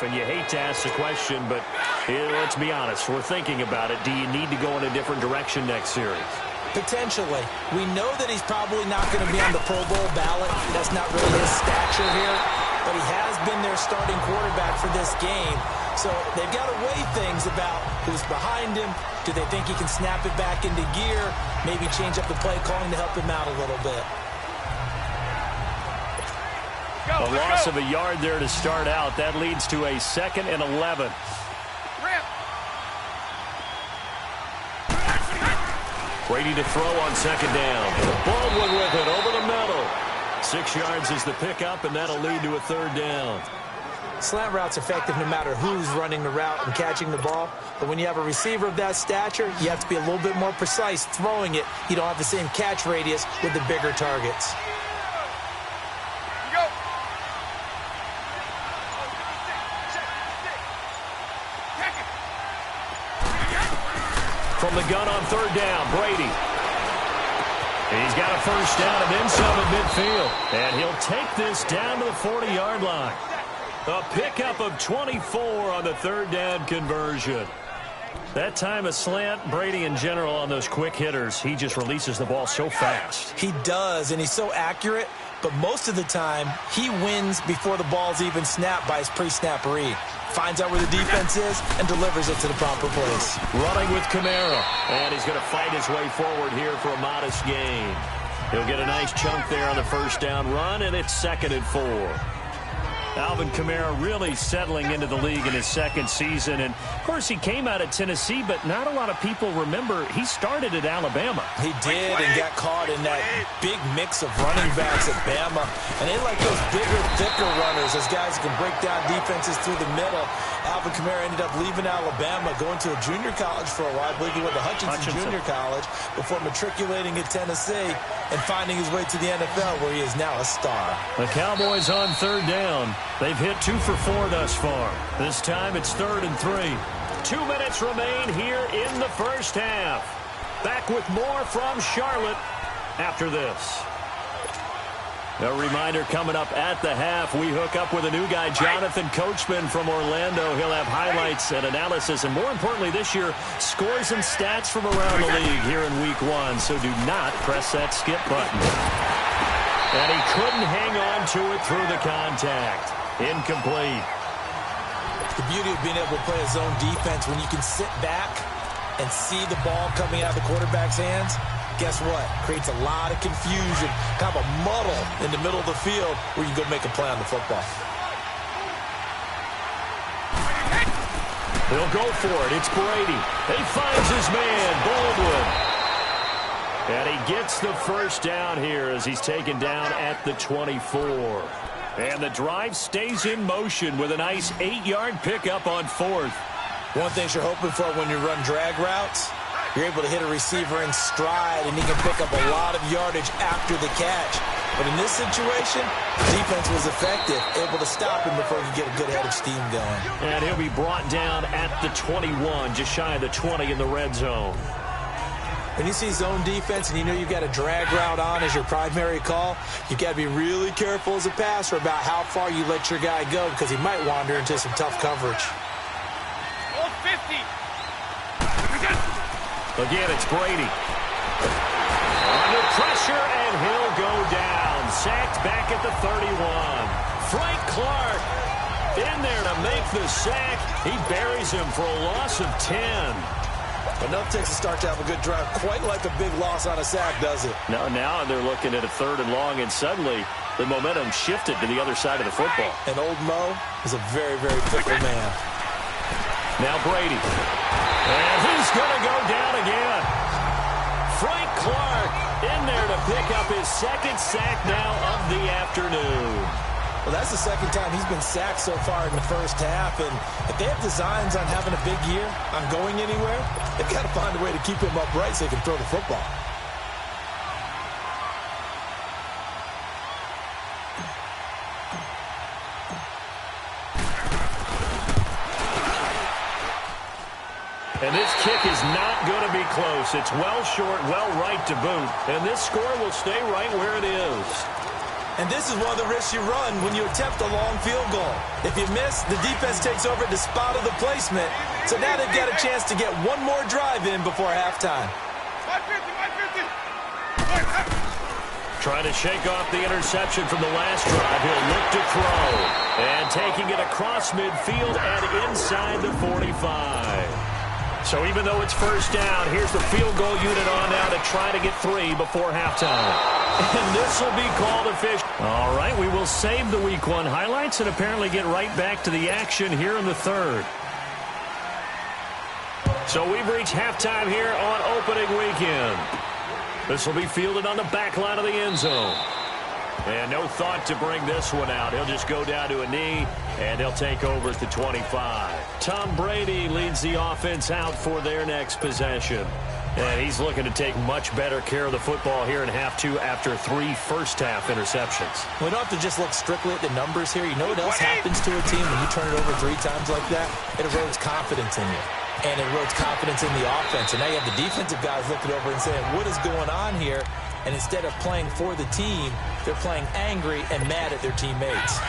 tough, and you hate to ask the question, but let's be honest. We're thinking about it. Do you need to go in a different direction next series? Potentially. We know that he's probably not going to be on the Pro Bowl ballot. That's not really his stature here. But he has been their starting quarterback for this game. So they've got to weigh things about who's behind him. Do they think he can snap it back into gear? Maybe change up the play calling to help him out a little bit. A loss of a yard there to start out. That leads to a 2nd and 11. Brady to throw on 2nd down. Baldwin with it over the middle. 6 yards is the pickup, and that'll lead to a 3rd down. Slant route's effective no matter who's running the route and catching the ball. But when you have a receiver of that stature, you have to be a little bit more precise throwing it. You don't have the same catch radius with the bigger targets. From the gun on 3rd down, Brady. He's got a 1st down and then some at midfield. And he'll take this down to the 40-yard line. A pickup of 24 on the 3rd down conversion. That time a slant, Brady in general on those quick hitters, he just releases the ball so fast. He does, and he's so accurate, but most of the time he wins before the ball's even snapped by his pre-snap read. Finds out where the defense is and delivers it to the proper place. Running with Kamara, and he's going to fight his way forward here for a modest gain. He'll get a nice chunk there on the 1st down run, and it's 2nd and 4. Alvin Kamara really settling into the league in his 2nd season. And, of course, he came out of Tennessee, but not a lot of people remember he started at Alabama. He did and got caught in that big mix of running backs at Bama. And they like those bigger, thicker runners, those guys who can break down defenses through the middle. Alvin Kamara ended up leaving Alabama, going to a junior college for a while. I believe he went to Hutchinson Junior College before matriculating at Tennessee and finding his way to the NFL, where he is now a star. The Cowboys on 3rd down. They've hit 2 for 4 thus far. This time it's 3rd and 3. 2 minutes remain here in the 1st half. Back with more from Charlotte after this. A reminder coming up at the half, we hook up with a new guy, Jonathan Coachman from Orlando. He'll have highlights and analysis, and more importantly this year, scores and stats from around the league here in Week 1. So do not press that skip button. And he couldn't hang on to it through the contact. Incomplete. The beauty of being able to play a zone defense when you can sit back and see the ball coming out of the quarterback's hands, guess what? Creates a lot of confusion, kind of a muddle in the middle of the field where you can go make a play on the football. He'll go for it. It's Brady. He finds his man, Baldwin. And he gets the 1st down here as he's taken down at the 24. And the drive stays in motion with a nice 8-yard pickup on 4th. One thing you're hoping for when you run drag routes, you're able to hit a receiver in stride, and he can pick up a lot of yardage after the catch. But in this situation, the defense was effective, able to stop him before he could get a good head of steam going. And he'll be brought down at the 21, just shy of the 20 in the red zone. When you see zone defense and you know you've got a drag route on as your primary call, you've got to be really careful as a passer about how far you let your guy go, because he might wander into some tough coverage. Again, it's Brady. Under pressure, and he'll go down. Sacked back at the 31. Frank Clark in there to make the sack. He buries him for a loss of 10. Enough takes a start to have a good drive. Quite like a big loss on a sack, does it? Now they're looking at a 3rd and long, and suddenly the momentum shifted to the other side of the football. And old Mo is a very, very fickle man. Now Brady. And he's going to go down again. Frank Clark in there to pick up his 2nd sack now of the afternoon. Well, that's the 2nd time he's been sacked so far in the 1st half. And if they have designs on having a big year, on going anywhere, they've got to find a way to keep him upright so he can throw the football. And this kick is not going to be close. It's well short, well right to boot. And this score will stay right where it is. And this is one of the risks you run when you attempt a long field goal. If you miss, the defense takes over at the spot of the placement. So now they've got a chance to get one more drive in before halftime. Trying to shake off the interception from the last drive. He'll look to throw. And taking it across midfield and inside the 45. So even though it's first down, here's the field goal unit on now to try to get 3 before halftime. And this will be called official. All right, we will save the Week 1 highlights and apparently get right back to the action here in the third. So we've reached halftime here on opening weekend. This will be fielded on the back line of the end zone. And no thought to bring this one out. He'll just go down to a knee, and he'll take over at the 25. Tom Brady leads the offense out for their next possession. And he's looking to take much better care of the football here in half 2 after 3 first-half interceptions. We don't have to just look strictly at the numbers here. You know what else happens to a team when you turn it over 3 times like that? It erodes confidence in you. And it erodes confidence in the offense. And now you have the defensive guys looking over and saying, what is going on here? And instead of playing for the team, they're playing angry and mad at their teammates.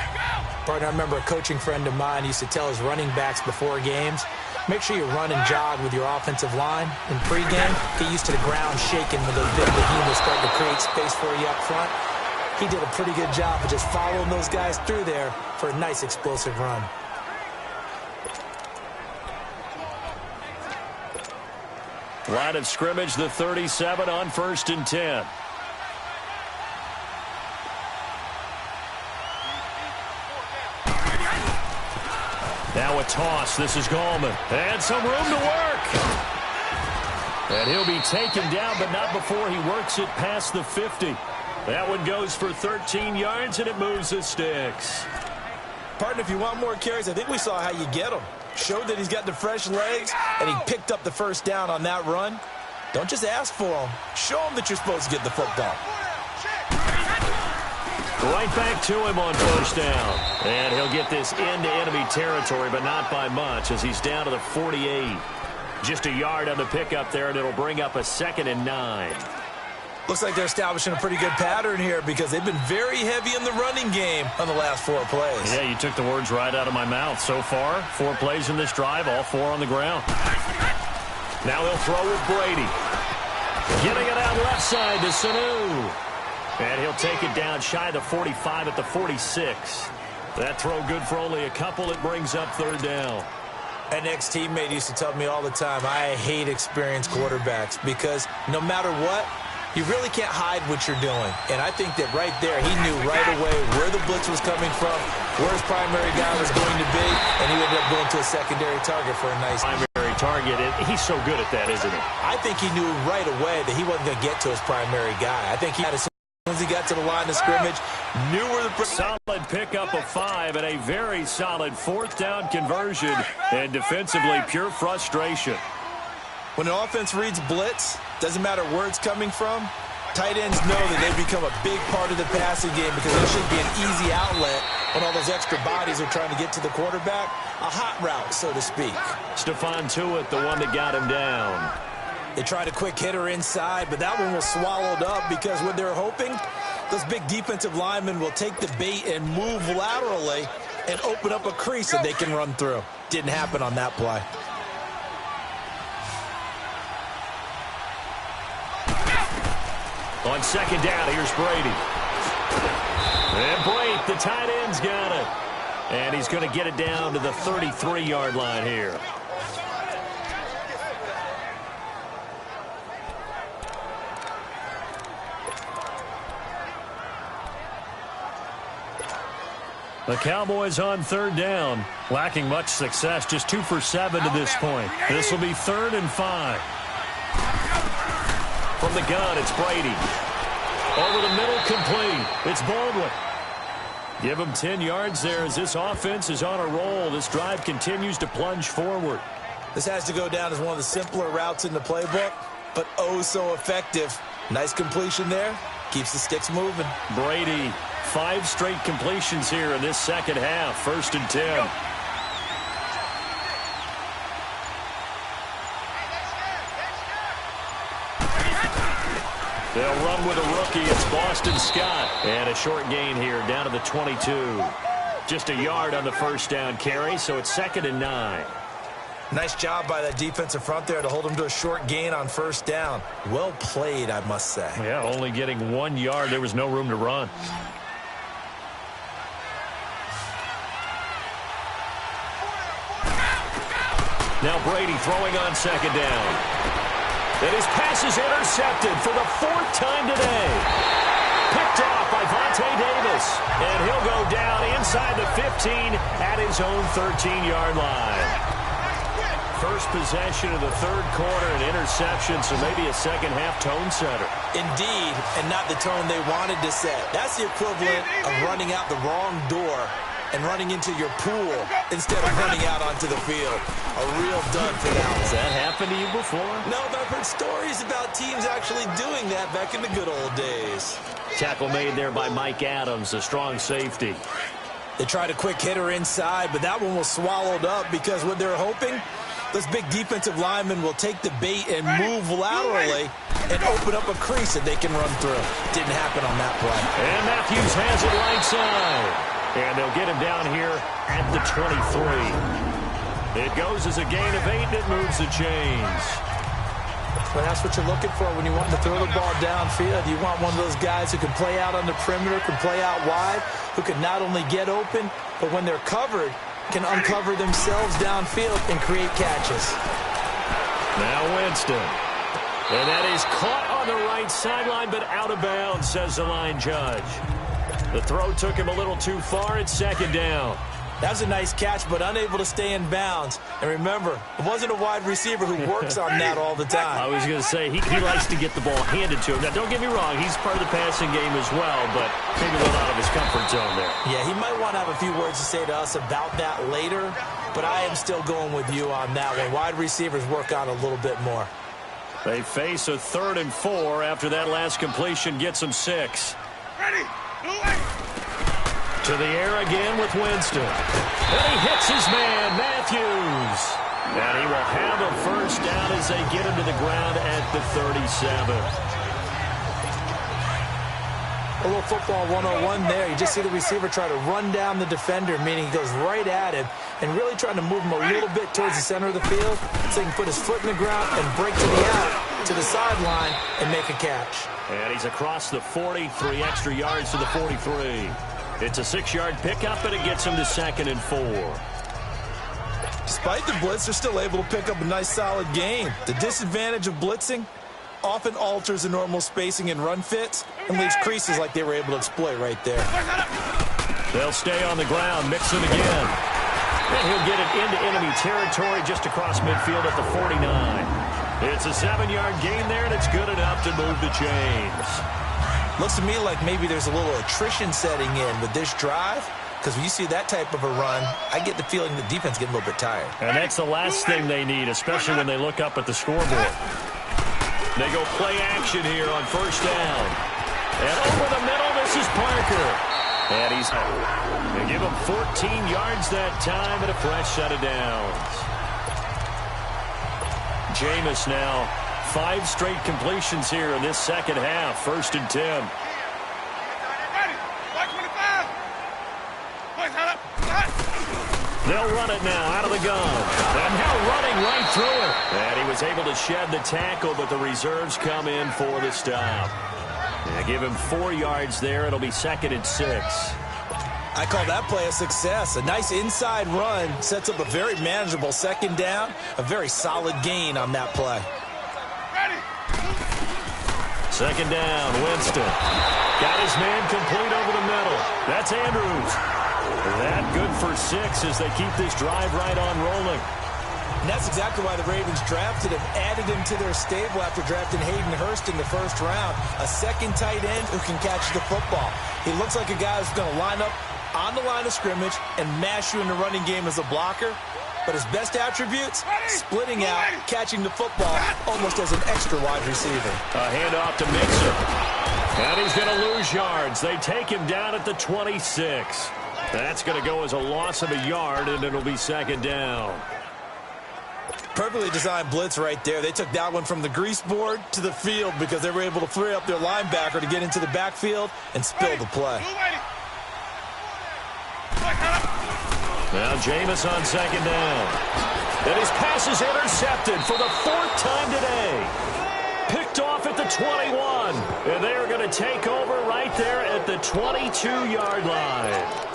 Partner, I remember a coaching friend of mine used to tell his running backs before games, make sure you run and jog with your offensive line in pregame. Get used to the ground shaking when those big behemoths start to create space for you up front. He did a pretty good job of just following those guys through there for a nice explosive run. Line of scrimmage, the 37 on 1st and 10. Now a toss. This is Gallman. And some room to work. And he'll be taken down, but not before he works it past the 50. That one goes for 13 yards, and it moves the sticks. Partner, if you want more carries, I think we saw how you get them. Showed that he's got the fresh legs, and he picked up the first down on that run. Don't just ask for him. Show him that you're supposed to get the football. Right back to him on first down. And he'll get this into enemy territory, but not by much as he's down to the 48. Just a yard on the pickup there, and it'll bring up a 2nd and 9. Looks like they're establishing a pretty good pattern here because they've been very heavy in the running game on the last 4 plays. Yeah, you took the words right out of my mouth. So far, 4 plays in this drive, all 4 on the ground. Now they'll throw with Brady. Getting it out left side to Sanu. And he'll take it down shy of the 45 at the 46. That throw good for only a couple. It brings up 3rd down. An ex-teammate used to tell me all the time, I hate experienced quarterbacks because no matter what, you really can't hide what you're doing. And I think that right there, he knew right away where the blitz was coming from, where his primary guy was going to be, and he ended up going to a secondary target for a nice primary target. He's so good at that, isn't he? I think he knew right away that he wasn't going to get to his primary guy. I think he had as soon as he got to the line of scrimmage, knew where the solid pickup of 5 and a very solid 4th down conversion, and defensively pure frustration. When an offense reads blitz, doesn't matter where it's coming from, tight ends know that they become a big part of the passing game because there should be an easy outlet when all those extra bodies are trying to get to the quarterback. A hot route, so to speak. Stephon Tuitt, the one that got him down. They tried a quick hitter inside, but that one was swallowed up because what they're hoping, those big defensive linemen will take the bait and move laterally and open up a crease that they can run through. Didn't happen on that play. On 2nd down, here's Brady. And Brady, the tight end's got it. And he's going to get it down to the 33-yard line here. The Cowboys on 3rd down, lacking much success, just 2 for 7 to this point. This will be 3rd and 5. From the gun, it's Brady. Over the middle, complete. It's Baldwin. Give him 10 yards there as this offense is on a roll. This drive continues to plunge forward. This has to go down as one of the simpler routes in the playbook, but oh so effective. Nice completion there. Keeps the sticks moving. Brady, 5 straight completions here in this 2nd half. 1st and 10. They'll run with a rookie. It's Boston Scott. And a short gain here down to the 22. Just a yard on the first down carry, so it's 2nd and 9. Nice job by that defensive front there to hold him to a short gain on first down. Well played, I must say. Yeah, only getting 1 yard. There was no room to run. Now Brady throwing on 2nd down. And his pass is intercepted for the 4th time today. Picked off by Vontae Davis. And he'll go down inside the 15 at his own 13-yard line. First possession of the 3rd quarter, an interception, so maybe a second-half tone setter. Indeed, and not the tone they wanted to set. That's the equivalent of running out the wrong door and running into your pool instead of running out onto the field. A real dud for that. Has that happened to you before? No, but I've heard stories about teams actually doing that back in the good old days. Tackle made there by Mike Adams, a strong safety. They tried a quick hitter inside, but that one was swallowed up because what they're hoping, those big defensive linemen will take the bait and move laterally and open up a crease that they can run through. Didn't happen on that play. And Matthews has it right side. And they'll get him down here at the 23. It goes as a gain of 8, and it moves the chains. Well, that's what you're looking for when you want to throw the ball downfield. You want one of those guys who can play out on the perimeter, can play out wide, who can not only get open, but when they're covered, can uncover themselves downfield and create catches. Now Winston. And that is caught on the right sideline, but out of bounds, says the line judge. The throw took him a little too far. It's 2nd down. That was a nice catch, but unable to stay in bounds. And remember, it wasn't a wide receiver who works on that all the time. I was going to say, he likes to get the ball handed to him. Now, don't get me wrong, he's part of the passing game as well, but maybe a little out of his comfort zone there. Yeah, he might want to have a few words to say to us about that later, but I am still going with you on that one. Wide receivers work on a little bit more. They face a 3rd and 4 after that last completion gets them 6. Ready. To the air again with Winston. And he hits his man, Matthews. And he will have a first down as they get him to the ground at the 37. A little football 101 there. You just see the receiver try to run down the defender, meaning he goes right at him and really trying to move him a little bit towards the center of the field so he can put his foot in the ground and break to the out, to the sideline, and make a catch. And he's across the 40, 3 extra yards to the 43. It's a 6-yard pickup, and it gets him to 2nd and 4. Despite the blitz, they're still able to pick up a nice, solid gain. The disadvantage of blitzing often alters the normal spacing and run fits and leaves creases like they were able to exploit right there. They'll stay on the ground, Mixon again. And he'll get it into enemy territory just across midfield at the 49. It's a 7-yard gain there, and it's good enough to move the chains. Looks to me like maybe there's a little attrition setting in with this drive, because when you see that type of a run, I get the feeling the defense getting a little bit tired. And that's the last thing they need, especially when they look up at the scoreboard. They go play action here on first down. And over the middle, this is Parker. And he's out. They give him 14 yards that time and a fresh set of downs. Jameis now, 5 straight completions here in this second half. 1st and 10. They'll run it now out of the gun. And now running right through it. And he was able to shed the tackle, but the reserves come in for the stop. They give him 4 yards there. It'll be 2nd and 6. I call that play a success. A nice inside run sets up a very manageable 2nd down. A very solid gain on that play. 2nd down, Winston. Got his man complete over the middle. That's Andrews. That good for 6 as they keep this drive right on rolling. And that's exactly why the Ravens drafted him, added him to their stable after drafting Hayden Hurst in the 1st round. A second tight end who can catch the football. He looks like a guy who's going to line up on the line of scrimmage and mash you in the running game as a blocker. But his best attributes, splitting out, catching the football almost as an extra wide receiver. A handoff to Mixon. And he's going to lose yards. They take him down at the 26. That's going to go as a loss of a yard, and it'll be 2nd down. Perfectly designed blitz right there. They took that one from the grease board to the field because they were able to free up their linebacker to get into the backfield and spill the play. Now Jameis on second down. And his pass is intercepted for the 4th time today. Picked off at the 21. And they are going to take over right there at the 22-yard line.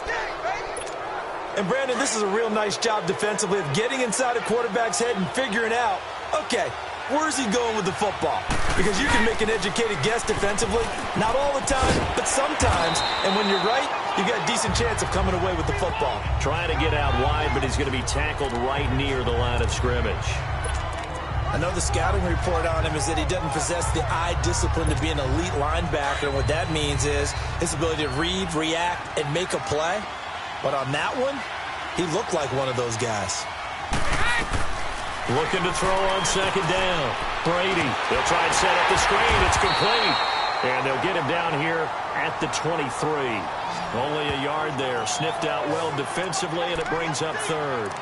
And, Brandon, this is a real nice job defensively of getting inside a quarterback's head and figuring out, okay, where's he going with the football? Because you can make an educated guess defensively, not all the time, but sometimes. And when you're right, you got a decent chance of coming away with the football. Trying to get out wide, but he's going to be tackled right near the line of scrimmage. I know the scouting report on him is that he doesn't possess the eye discipline to be an elite linebacker. And what that means is his ability to read, react, and make a play. But on that one, he looked like one of those guys. Looking to throw on second down. Brady, they'll try and set up the screen. It's complete. And they'll get him down here at the 23. Only a yard there. Sniffed out well defensively, and it brings up 3rd.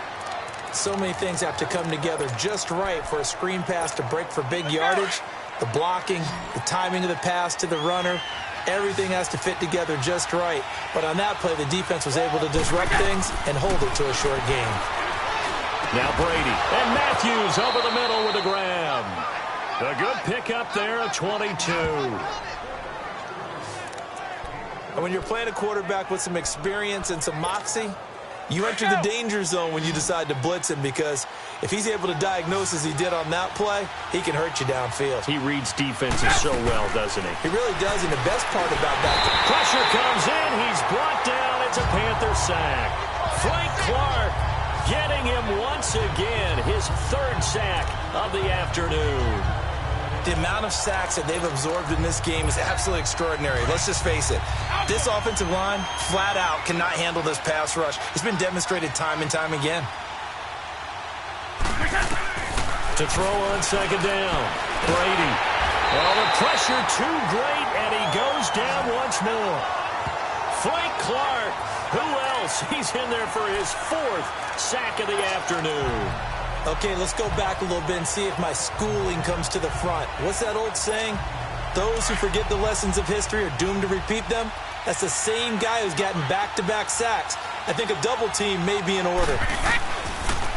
So many things have to come together just right for a screen pass to break for big yardage. The blocking, the timing of the pass to the runner. Everything has to fit together just right. But on that play, the defense was able to disrupt things and hold it to a short game. Now Brady and Matthews over the middle with a grab. A good pickup there at 22. And when you're playing a quarterback with some experience and some moxie, you enter the danger zone when you decide to blitz him, because if he's able to diagnose as he did on that play, he can hurt you downfield. He reads defenses so well, doesn't he? He really does, and the best part about that... Pressure comes in. He's brought down. It's a Panther sack. Frank Clark getting him once again. His 3rd sack of the afternoon. The amount of sacks that they've absorbed in this game is absolutely extraordinary. Let's just face it. This offensive line, flat out, cannot handle this pass rush. It's been demonstrated time and time again. To throw on second down. Brady. Well, the pressure too great, and he goes down once more. Frank Clark. Who else? He's in there for his 4th sack of the afternoon. Okay, let's go back a little bit and see if my schooling comes to the front. What's that old saying? Those who forget the lessons of history are doomed to repeat them. That's the same guy who's gotten back-to-back sacks. I think a double team may be in order.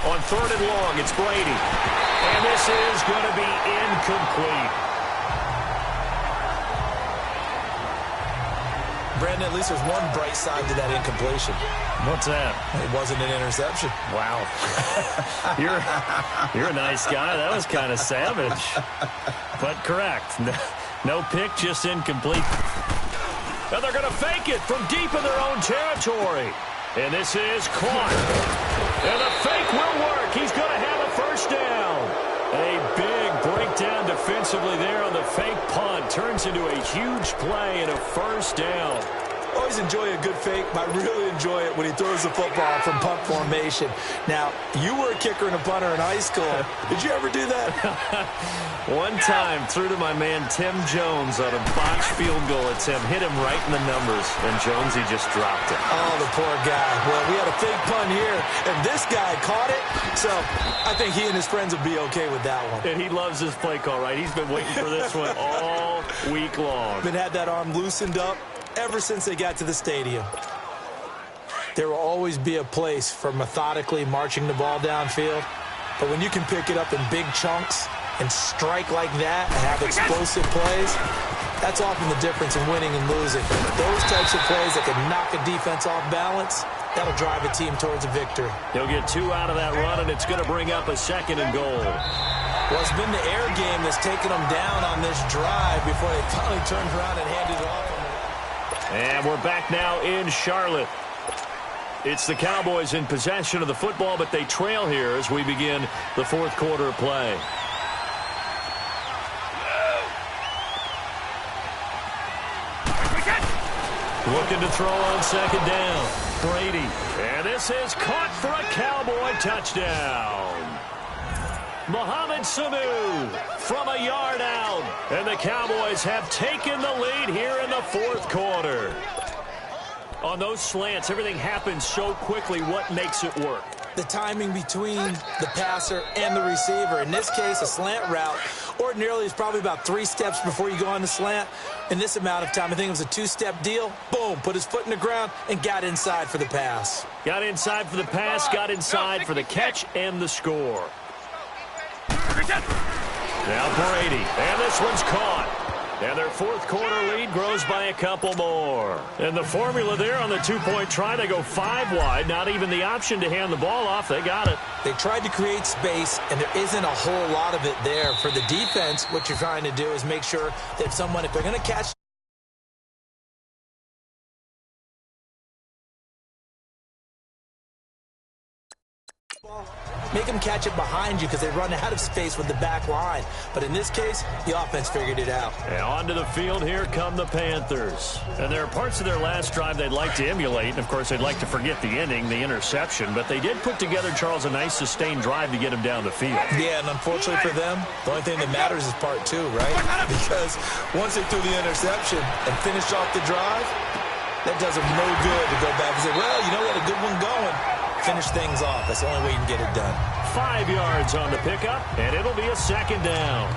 On 3rd and long, it's Brady. And this is going to be incomplete. Brandon, at least there's one bright side to that incompletion. What's that? It wasn't an interception. Wow. You're a nice guy. That was kind of savage. But correct. No pick, just incomplete. Now they're going to fake it from deep in their own territory. And this is caught. And the fake will work. He's going to have a 1st down. A big breakdown defensively there on the fake punt. Turns into a huge play and a 1st down. Always enjoy a good fake, but I really enjoy it when he throws the football from punt formation. Now, you were a kicker and a punter in high school. Did you ever do that? One time, threw to my man Tim Jones on a botched field goal attempt. Hit him right in the numbers, and Jonesy just dropped it. Oh, the poor guy. Well, we had a fake punt here, and this guy caught it. So I think he and his friends will be okay with that one. And he loves his play call, right? He's been waiting for this one all week long. Been had that arm loosened up ever since they got to the stadium. There will always be a place for methodically marching the ball downfield, but when you can pick it up in big chunks and strike like that and have explosive plays, that's often the difference in winning and losing. Those types of plays that can knock a defense off balance, that'll drive a team towards a victory. He'll get 2 out of that run, and it's going to bring up a 2nd and goal. Well, it's been the air game that's taken them down on this drive before they finally turned around and handed it off. And we're back now in Charlotte. It's the Cowboys in possession of the football, but they trail here as we begin the 4th quarter of play. Looking to throw on second down. Brady. And this is caught for a Cowboy touchdown. Mohamed Sanu from a yard out. And the Cowboys have taken the lead here in the 4th quarter. On those slants, everything happens so quickly. What makes it work? the timing between the passer and the receiver. In this case, a slant route ordinarily is probably about 3 steps before you go on the slant. In this amount of time, I think it was a 2-step deal. Boom, put his foot in the ground and got inside for the pass. Got inside for the pass, got inside for the catch and the score. Now Brady, and this one's caught. And their fourth quarter lead grows by a couple more. And the formula there on the 2-point try, they go 5 wide. Not even the option to hand the ball off. They got it. They tried to create space, and there isn't a whole lot of it there. For the defense, what you're trying to do is make sure that if they're going to catch, make them catch it behind you because they run out of space with the back line. But in this case, the offense figured it out. And onto the field here come the Panthers. And there are parts of their last drive they'd like to emulate. And, of course, they'd like to forget the ending, the interception. But they did put together, Charles, a nice sustained drive to get him down the field. Yeah, and unfortunately for them, the only thing that matters is part 2, right? Because once they threw the interception and finished off the drive, that does them no good to go back and say, well, you know, we had a good one going. Finish things off. That's the only way you can get it done. 5 yards on the pickup, and it'll be a second down.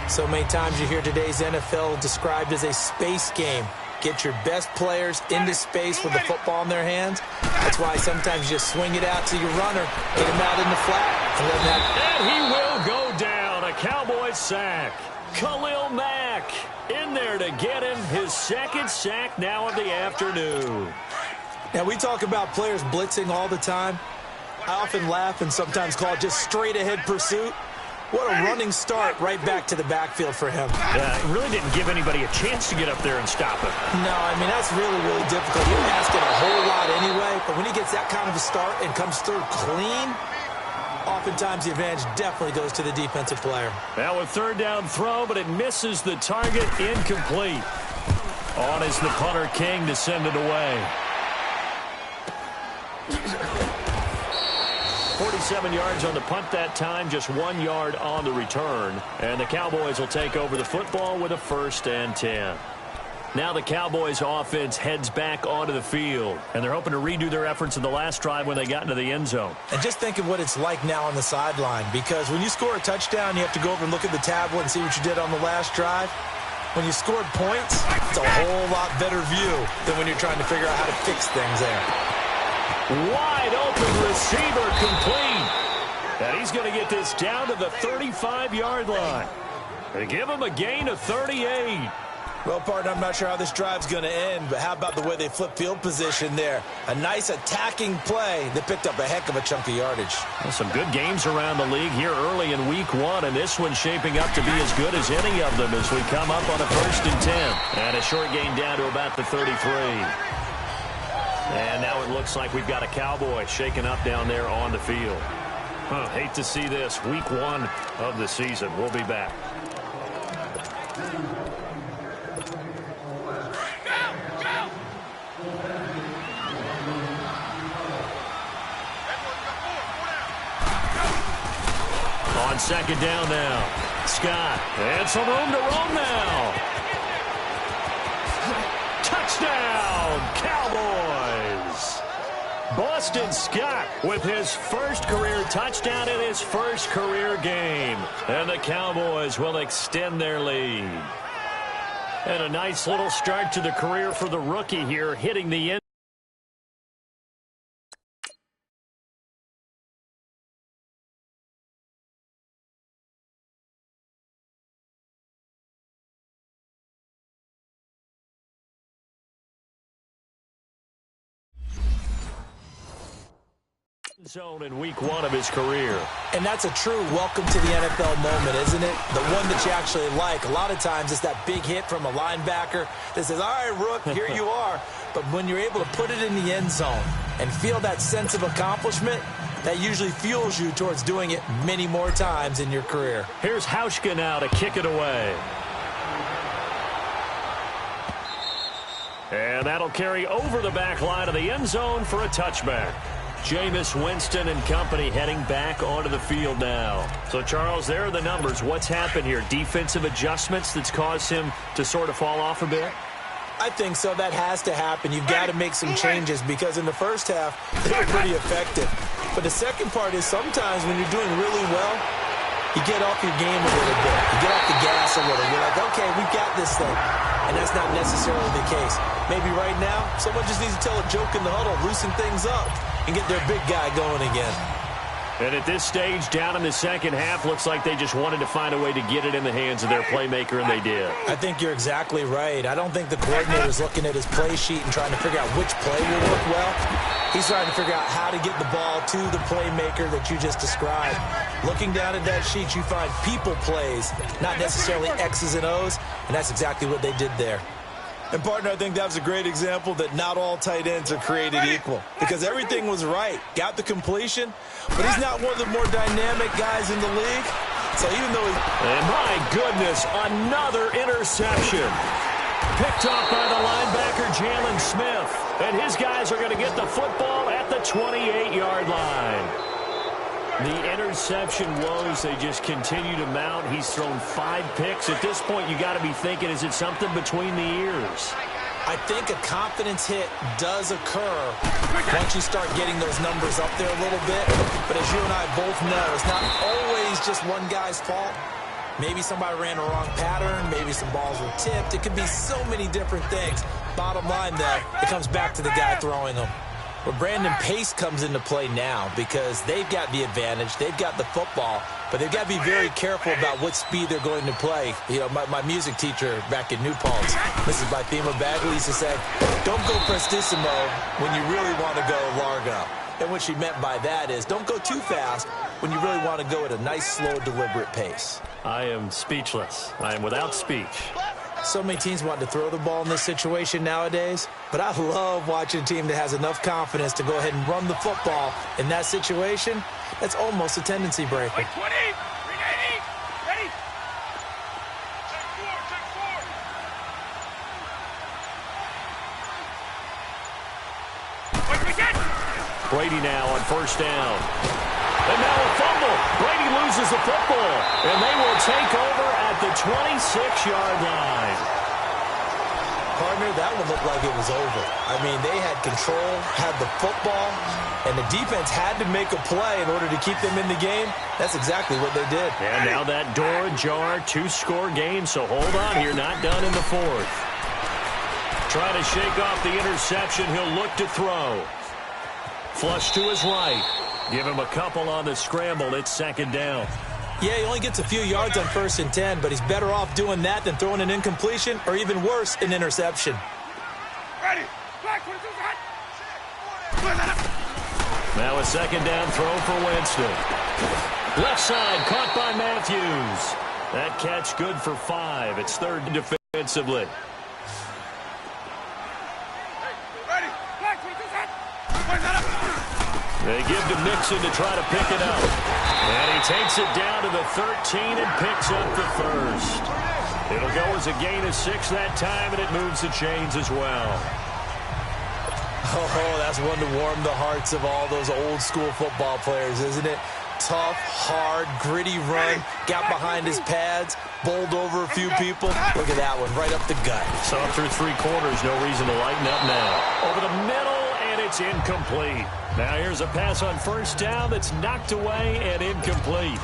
So many times you hear today's NFL described as a space game. Get your best players into space with the football in their hands. That's why sometimes you just swing it out to your runner, get him out in the flat, and let him have. And he will go down. A Cowboys sack. Khalil Mack in there to get him his second sack now of the afternoon. Now, we talk about players blitzing all the time. I often laugh and sometimes call it just straight-ahead pursuit. What a running start right back to the backfield for him. Yeah, it really didn't give anybody a chance to get up there and stop him. No, I mean, that's really, really difficult. You're asking a whole lot anyway, but when he gets that kind of a start and comes through clean, oftentimes the advantage definitely goes to the defensive player. Now a third down throw, but it misses the target, incomplete. On is the punter King to send it away. 47 yards on the punt that time, just 1 yard on the return. And the Cowboys will take over the football with a 1st and 10. Now the Cowboys offense heads back onto the field. And they're hoping to redo their efforts in the last drive when they got into the end zone. And just think of what it's like now on the sideline. Because when you score a touchdown, you have to go over and look at the tablet and see what you did on the last drive. When you scored points, it's a whole lot better view than when you're trying to figure out how to fix things there. Wide open receiver complete. And he's going to get this down to the 35-yard line. They give him a gain of 38. Well, partner, I'm not sure how this drive's going to end, but how about the way they flip field position there? A nice attacking play that picked up a heck of a chunk of yardage. Well, some good games around the league here early in week 1, and this one's shaping up to be as good as any of them as we come up on a 1st and 10. And a short gain down to about the 33. And now it looks like we've got a Cowboy shaken up down there on the field. Hate to see this. Week 1 of the season. We'll be back. On second down now. Scott. And some room to roam now. Touchdown, Cowboys. Boston Scott with his first career touchdown in his first career game. And the Cowboys will extend their lead. And a nice little start to the career for the rookie here, hitting the end. Zone in week 1 of his career. And that's a true welcome to the NFL moment, isn't it? The one that you actually like. A lot of times it's that big hit from a linebacker that says, all right, Rook, here you are. But when you're able to put it in the end zone and feel that sense of accomplishment, that usually fuels you towards doing it many more times in your career. Here's Hauschka now to kick it away. And that'll carry over the back line of the end zone for a touchback. Jameis Winston and company heading back onto the field now. So, Charles, there are the numbers. What's happened here? Defensive adjustments that's caused him to sort of fall off a bit? I think so. That has to happen. You've got to make some changes because in the first half, they were pretty effective. But the second part is sometimes when you're doing really well, you get off your game a little bit. You get off the gas a little. You're like, okay, we got this thing. And that's not necessarily the case. Maybe right now, someone just needs to tell a joke in the huddle, loosen things up, and get their big guy going again. And at this stage, down in the second half, looks like they just wanted to find a way to get it in the hands of their playmaker, and they did. I think you're exactly right. I don't think the coordinator's looking at his play sheet and trying to figure out which play will work well. He's trying to figure out how to get the ball to the playmaker that you just described. Looking down at that sheet, you find people plays, not necessarily X's and O's, and that's exactly what they did there. And, partner, I think that was a great example that not all tight ends are created equal because everything was right. Got the completion, but he's not one of the more dynamic guys in the league. So even though And, my goodness, another interception. Picked off by the linebacker, Jalen Smith. And his guys are going to get the football at the 28-yard line. The interception woes, they just continue to mount. He's thrown 5 picks. At this point, you got to be thinking, is it something between the ears? I think a confidence hit does occur once you start getting those numbers up there a little bit. But as you and I both know, it's not always just one guy's fault. Maybe somebody ran a wrong pattern. Maybe some balls were tipped. It could be so many different things. Bottom line, though, it comes back to the guy throwing them. But Brandon Pace comes into play now because they've got the advantage. They've got the football, but they've got to be very careful about what speed they're going to play. You know, my music teacher back in New Paltz, Mrs. Bythema Bagley, used to say, don't go prestissimo when you really want to go largo. And what she meant by that is don't go too fast when you really want to go at a nice, slow, deliberate pace. I am speechless. I am without speech. So many teams want to throw the ball in this situation nowadays, but I love watching a team that has enough confidence to go ahead and run the football in that situation. That's almost a tendency breaker. Wait, 20, 380, ready? Check four. Wait, begin! Brady now on first down. And now a fumble. Brady loses the football, and they will take over at the 26-yard line. Partner, that one looked like it was over. I mean, they had control, had the football, and the defense had to make a play in order to keep them in the game. That's exactly what they did. And now that door ajar, 2-score game, so hold on here, not done in the fourth. Trying to shake off the interception, he'll look to throw. Flush to his right. Give him a couple on the scramble. It's second down. Yeah, he only gets a few yards on 1st and 10, but he's better off doing that than throwing an incompletion or even worse, an interception. Ready? Black 22's hot. Now a second down throw for Winston. Left side caught by Matthews. That catch good for 5. It's third defensively. Ready? Black 22's hot. Where's that up? They give to Mixon to try to pick it up. And he takes it down to the 13 and picks up the first. It'll go as a gain of 6 that time, and it moves the chains as well. Oh, that's one to warm the hearts of all those old school football players, isn't it? Tough, hard, gritty run, got behind his pads, bowled over a few people. Look at that one, right up the gut. So through 3 quarters, no reason to lighten up now. Over the middle, and it's incomplete. Now here's a pass on first down that's knocked away and incomplete.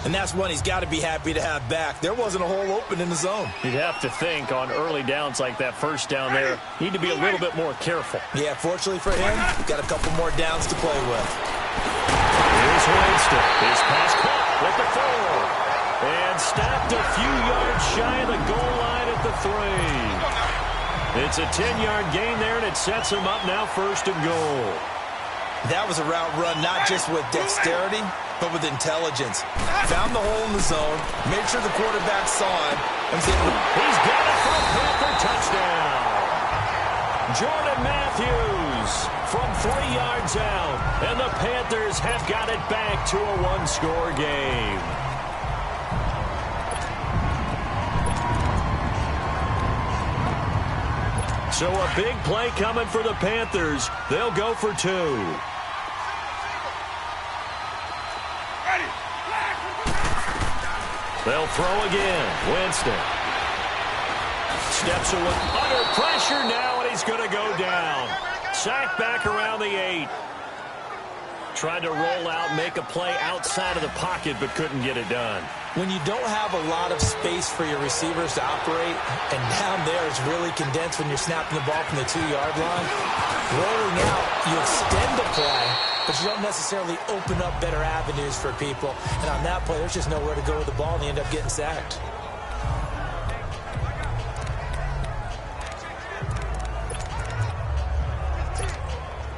And that's one he's got to be happy to have back. There wasn't a hole open in the zone. You'd have to think on early downs like that first down there, need to be a little bit more careful. Yeah, fortunately for him, he's got a couple more downs to play with. Here's Winston. His pass caught with the 4. And stopped a few yards shy of the goal line at the 3. It's a 10-yard gain there, and it sets him up now 1st and goal. That was a route run not just with dexterity, but with intelligence. Found the hole in the zone, made sure the quarterback saw him, and was able to... He's got it for a Panther touchdown. Jordan Matthews from 3 yards out, and the Panthers have got it back to a 1-score game. So a big play coming for the Panthers. They'll go for 2. They'll throw again. Winston steps away under pressure now, and he's going to go down. Sacked back around the 8. Tried to roll out, make a play outside of the pocket, but couldn't get it done. When you don't have a lot of space for your receivers to operate, and down there it's really condensed when you're snapping the ball from the 2-yard line, rolling out, you extend the play, but you don't necessarily open up better avenues for people. And on that play, there's just nowhere to go with the ball, and they end up getting sacked.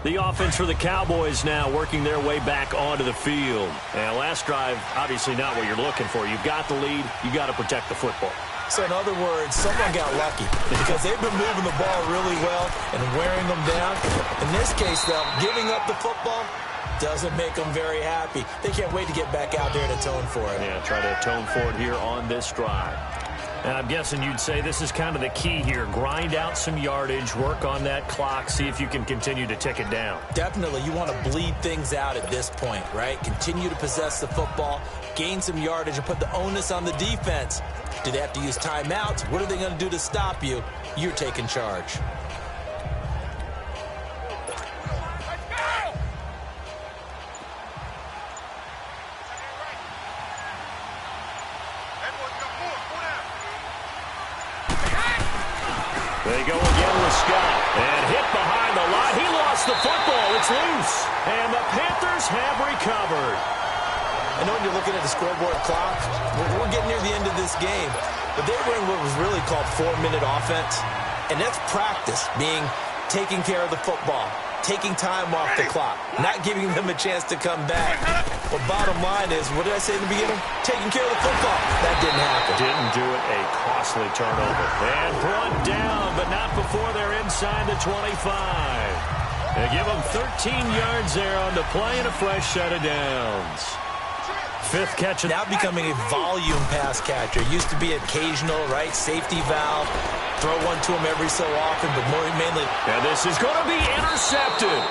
The offense for the Cowboys now working their way back onto the field. And last drive, obviously not what you're looking for. You've got the lead. You've got to protect the football. So in other words, someone got lucky because they've been moving the ball really well and wearing them down. In this case, though, giving up the football doesn't make them very happy. They can't wait to get back out there and atone for it. Yeah, try to atone for it here on this drive. And I'm guessing you'd say this is kind of the key here. Grind out some yardage, work on that clock, see if you can continue to tick it down. Definitely. You want to bleed things out at this point, right? Continue to possess the football, gain some yardage, and put the onus on the defense. Do they have to use timeouts? What are they going to do to stop you? You're taking charge. They go again with Scott. And hit behind the line. He lost the football. It's loose. And the Panthers have recovered. I know when you're looking at the scoreboard clock, we're getting near the end of this game. But they were in what was really called 4-minute offense. And that's practice, being taking care of the football, taking time off the clock, not giving them a chance to come back. But bottom line is, what did I say in the beginning? Taking care of the football. That didn't happen. Didn't do it. A costly turnover. And brought down, but not before they're inside the 25. They give them 13 yards there on the play and a fresh set of downs. Fifth catch. Now becoming a volume pass catcher. Used to be occasional, right? Safety valve. Throw one to him every so often, but more mainly. And this is going to be intercepted.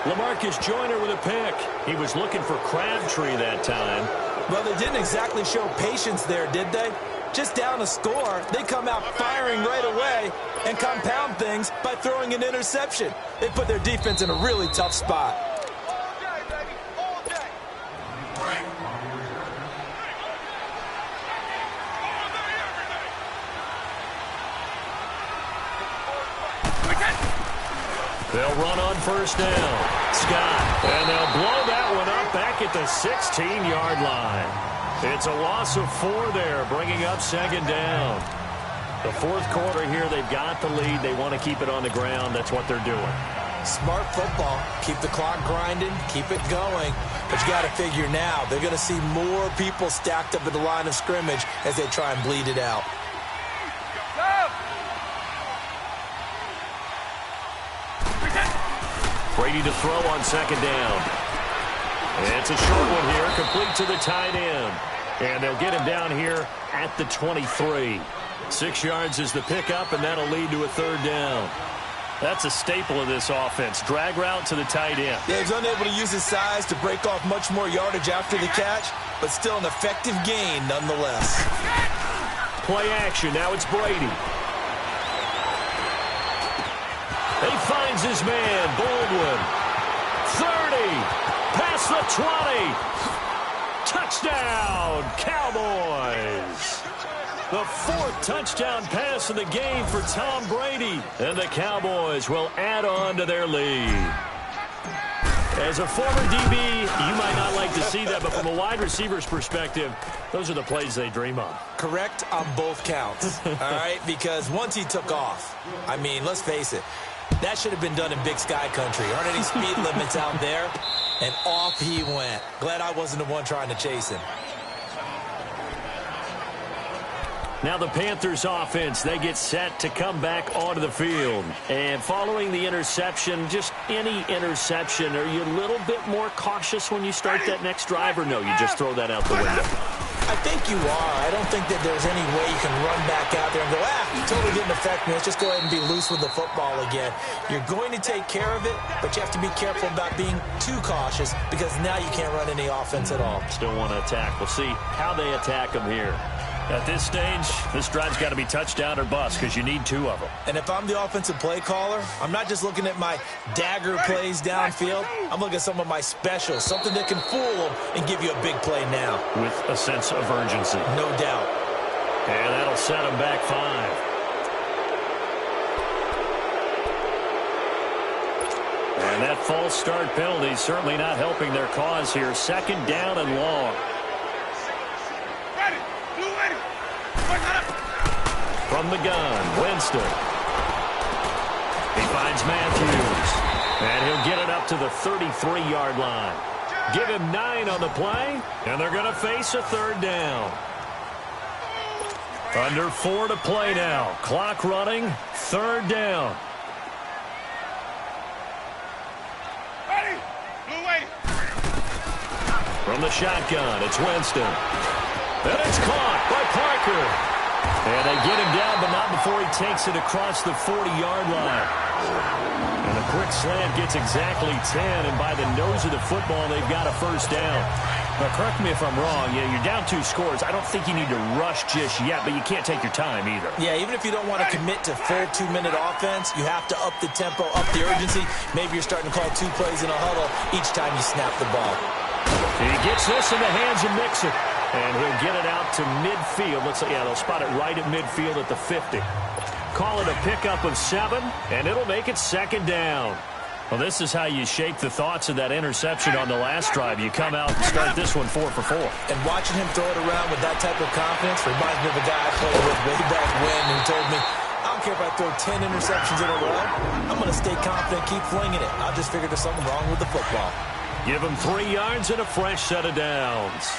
LaMarcus Joyner with a pick. He was looking for Crabtree that time. Well, they didn't exactly show patience there, did they? Just down a score, they come out firing right away and compound things by throwing an interception. They put their defense in a really tough spot. They'll run on first down. Scott. And they'll blow that one up back at the 16-yard line. It's a loss of 4 there, bringing up second down. The fourth quarter here, they've got the lead. They want to keep it on the ground. That's what they're doing. Smart football. Keep the clock grinding. Keep it going. But you got to figure now, they're going to see more people stacked up at the line of scrimmage as they try and bleed it out. Brady to throw on second down. It's a short one here, complete to the tight end. And they'll get him down here at the 23. 6 yards is the pickup, and that'll lead to a third down. That's a staple of this offense. Drag route to the tight end. Yeah, he's unable to use his size to break off much more yardage after the catch, but still an effective gain nonetheless. Play action. Now it's Brady. He finds his man, Baldwin. 30. Past the 20. Touchdown, Cowboys. The 4th touchdown pass of the game for Tom Brady. And the Cowboys will add on to their lead. As a former DB, you might not like to see that, but from a wide receiver's perspective, those are the plays they dream of. Correct on both counts, all right? Because once he took off, I mean, let's face it, that should have been done in Big Sky Country. Aren't any speed limits out there? And off he went. Glad I wasn't the one trying to chase him. Now the Panthers offense, they get set to come back onto the field. And following the interception, just any interception, are you a little bit more cautious when you start that next drive, or no, you just throw that out the window? I think you are. I don't think that there's any way you can run back out there and go, totally didn't affect me. Let's just go ahead and be loose with the football again. You're going to take care of it, but you have to be careful about being too cautious because now you can't run any offense at all. Still want to attack. We'll see how they attack them here. At this stage, this drive's got to be touchdown or bust because you need 2 of them. And if I'm the offensive play caller, I'm not just looking at my dagger plays downfield. I'm looking at some of my specials, something that can fool them and give you a big play now. With a sense of urgency. No doubt. And that'll set them back 5. And that false start penalty certainly not helping their cause here. 2nd down and long. From the gun, Winston. He finds Matthews. And he'll get it up to the 33-yard line. Give him 9 on the play, and they're going to face a 3rd down. Under 4 to play now. Clock running, 3rd down. From the shotgun, it's Winston. And it's caught by Parker. And they get him down, but not before he takes it across the 40-yard line. And a quick slant gets exactly 10, and by the nose of the football, they've got a 1st down. Now, correct me if I'm wrong. Yeah, you're down 2 scores. I don't think you need to rush just yet, but you can't take your time either. Yeah, even if you don't want to commit to full 2-minute offense, you have to up the tempo, up the urgency. Maybe you're starting to call 2 plays in a huddle each time you snap the ball. He gets this in the hands of Mixon. And he'll get it out to midfield. Looks like, yeah, they'll spot it right at midfield at the 50. Call it a pickup of 7, and it'll make it 2nd down. Well, this is how you shake the thoughts of that interception on the last drive. You come out and start this one 4 for 4. And watching him throw it around with that type of confidence reminds me of a guy I played with way back when who told me, I don't care if I throw 10 interceptions in a row. I'm going to stay confident, keep flinging it. I just figured there's something wrong with the football. Give him 3 yards and a fresh set of downs.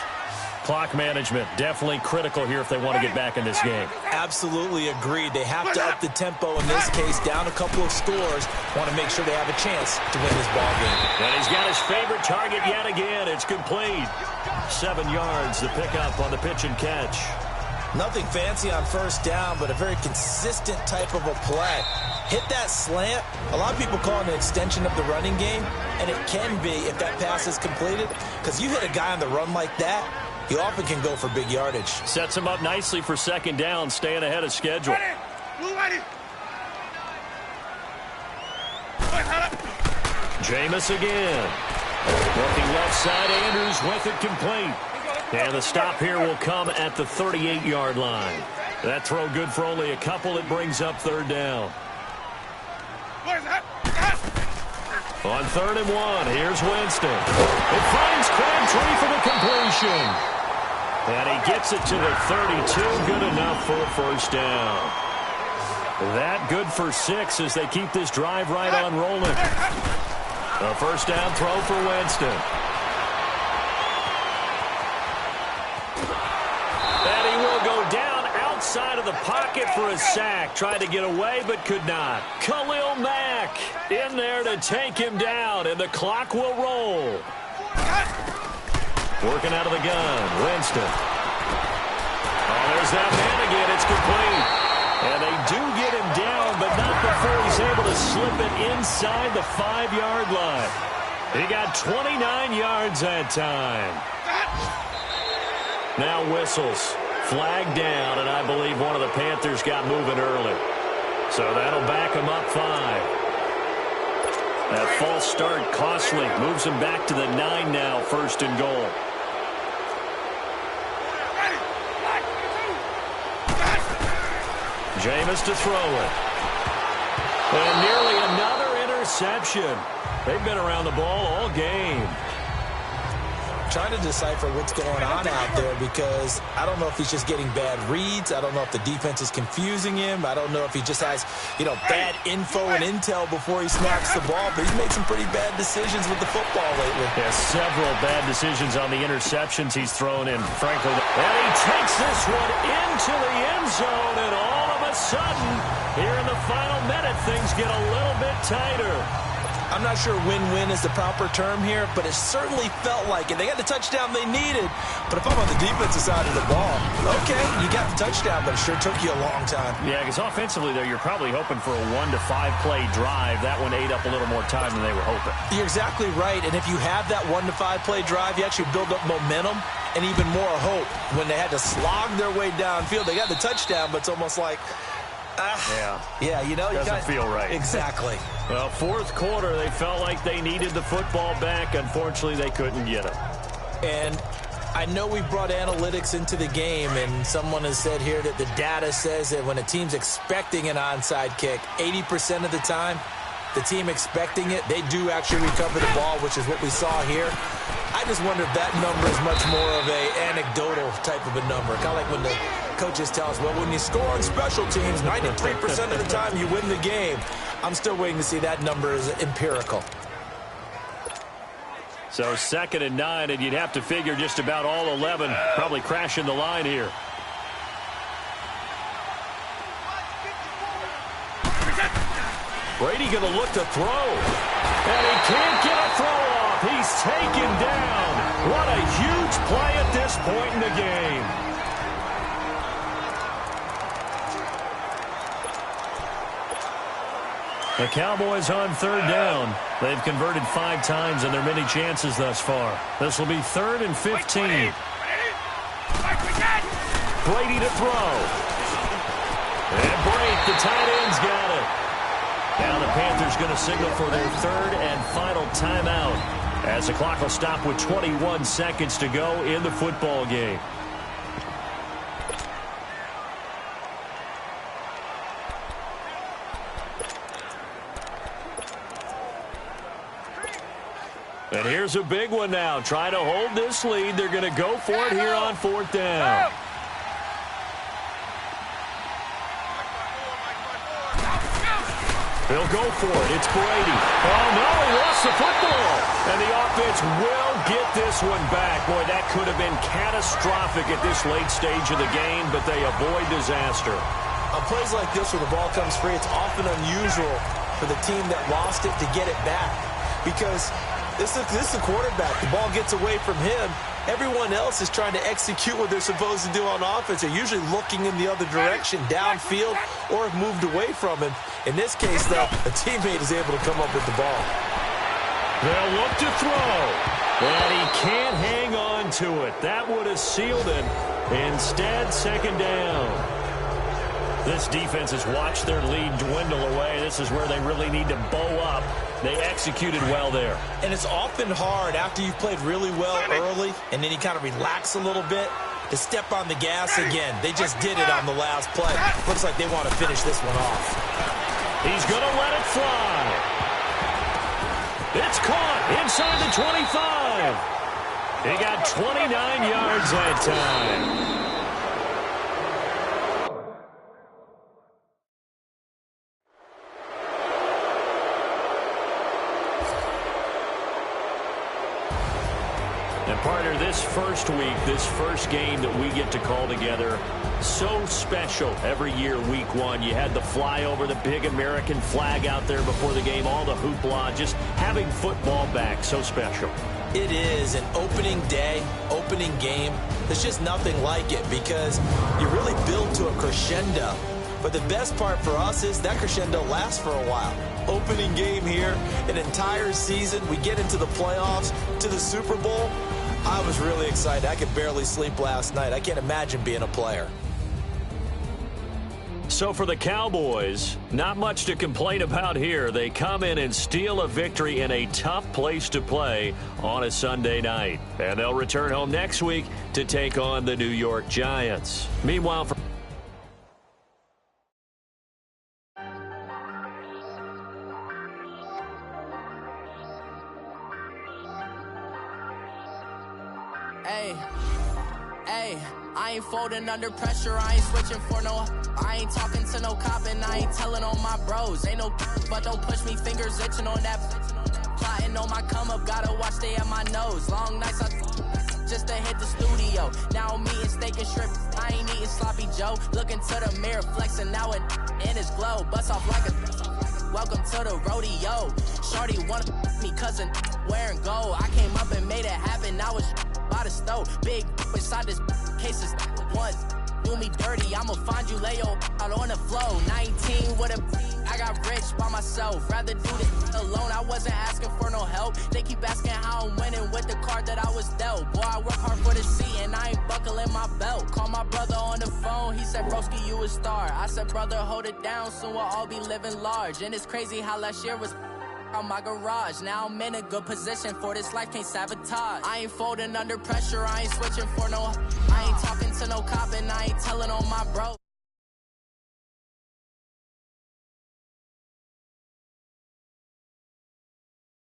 Clock management, definitely critical here if they want to get back in this game. Absolutely agreed. They have to up the tempo in this case, down a couple of scores. Want to make sure they have a chance to win this ball game. And he's got his favorite target yet again. It's complete. 7 yards, the pickup on the pitch and catch. Nothing fancy on 1st down, but a very consistent type of a play. Hit that slant. A lot of people call it an extension of the running game, and it can be if that pass is completed, because you hit a guy on the run like that, he often can go for big yardage. Sets him up nicely for 2nd down, staying ahead of schedule. Jameis again. Working left side, Andrews with it complete. And the stop here will come at the 38-yard line. That throw good for only a couple. It brings up 3rd down. On 3rd and 1, here's Winston. It finds Crabtree for the completion. And he gets it to the 32. Good enough for a 1st down. That good for 6 as they keep this drive right on rolling. A 1st down throw for Winston. And he will go down outside of the pocket for a sack. Tried to get away, but could not. Khalil Mack in there to take him down, and the clock will roll. Working out of the gun, Winston. Oh, there's that man again. It's complete. And they do get him down, but not before he's able to slip it inside the 5-yard line. He got 29 yards that time. Now whistles. Flag down, and I believe one of the Panthers got moving early. So that'll back him up 5. That false start costly. Moves him back to the 9 now, 1st and goal. Jameis to throw it. And nearly another interception. They've been around the ball all game. Trying to decipher what's going on out there because I don't know if he's just getting bad reads. I don't know if the defense is confusing him. I don't know if he just has, bad info and intel before he snaps the ball. But he's made some pretty bad decisions with the football lately. Yeah, several bad decisions on the interceptions he's thrown in, frankly. And he takes this one into the end zone, and all of a sudden, here in the final minute, things get a little bit tighter. I'm not sure win-win is the proper term here, but it certainly felt like it. They got the touchdown they needed, but if I'm on the defensive side of the ball, okay, you got the touchdown, but it sure took you a long time. Yeah, because offensively there, you're probably hoping for a 1 to 5 play drive. That one ate up a little more time than they were hoping. You're exactly right, and if you have that 1 to 5 play drive, you actually build up momentum, and even more hope when they had to slog their way downfield. They got the touchdown, but it's almost like, yeah, you know, doesn't feel right. Exactly. Well, fourth quarter, they felt like they needed the football back. Unfortunately, they couldn't get it. And I know we brought analytics into the game, and someone has said here that the data says that when a team's expecting an onside kick, 80% of the time, the team expecting it, they do actually recover the ball, which is what we saw here. I just wonder if that number is much more of a anecdotal type of a number. Kind of like when the coaches tell us, well, when you score on special teams, 93% of the time you win the game. I'm still waiting to see that number is empirical. So 2nd and 9, and you'd have to figure just about all 11 probably crashing the line here. Brady going to look to throw. And he can't get a throw off. He's taken down. What a huge play at this point in the game. The Cowboys on 3rd down. They've converted 5 times in their many chances thus far. This will be 3rd and 15. Brady to throw. And break. The tight end's got it. Now the Panthers going to signal for their 3rd and final timeout as the clock will stop with 21 seconds to go in the football game. And here's a big one now. Trying to hold this lead. They're going to go for it here on 4th down. He'll go for it. It's Brady. Oh, no, he lost the football. And the offense will get this one back. Boy, that could have been catastrophic at this late stage of the game, but they avoid disaster. On plays like this where the ball comes free, it's often unusual for the team that lost it to get it back. Because this is the quarterback. The ball gets away from him. Everyone else is trying to execute what they're supposed to do on offense. They're usually looking in the other direction, downfield, or have moved away from him. In this case, though, a teammate is able to come up with the ball. They'll look to throw, and he can't hang on to it. That would have sealed it. Instead, 2nd down. This defense has watched their lead dwindle away. This is where they really need to bow up. They executed well there. And it's often hard after you've played really well early and then you kind of relax a little bit to step on the gas again. They just did it on the last play. Looks like they want to finish this one off. He's going to let it fly. It's caught inside the 25. He got 29 yards that time. And partner, this first week, this first game that we get to call together, so special every year, week 1. You had the flyover, the big American flag out there before the game, all the hoopla, just having football back, so special. It is an opening day, opening game. There's just nothing like it because you really build to a crescendo. But the best part for us is that crescendo lasts for a while. Opening game here, an entire season. We get into the playoffs, to the Super Bowl. I was really excited. I could barely sleep last night. I can't imagine being a player. So for the Cowboys, not much to complain about here. They come in and steal a victory in a tough place to play on a Sunday night. And they'll return home next week to take on the New York Giants. Meanwhile, for I ain't folding under pressure, I ain't switching for no. I ain't talking to no cop and I ain't telling on my bros. Ain't no but don't push me, fingers itching on that. Plotting on my come up, gotta watch stay at my nose. Long nights I just to hit the studio. Now I'm eating steak and shrimp, I ain't eating sloppy Joe. Looking to the mirror, flexing now it in his glow. Bust off like a welcome to the rodeo. Shorty wanna me cousin wearing gold. I came up and made it happen, now it's by the stove. Big inside this cases once do me dirty, I'ma find you lay your out on the floor. 19 with a I got rich by myself, rather do this alone. I wasn't asking for no help, they keep asking how I'm winning with the card that I was dealt. Boy, I work hard for the C and I ain't buckling my belt. Call my brother on the phone, he said, broski, you a star. I said, brother, hold it down, soon we'll all be living large. And it's crazy how last year was on my garage. Now I'm in a good position for this life, can't sabotage. I ain't folding under pressure, I ain't switching for no. I ain't talking to no cop and I ain't telling on my bro.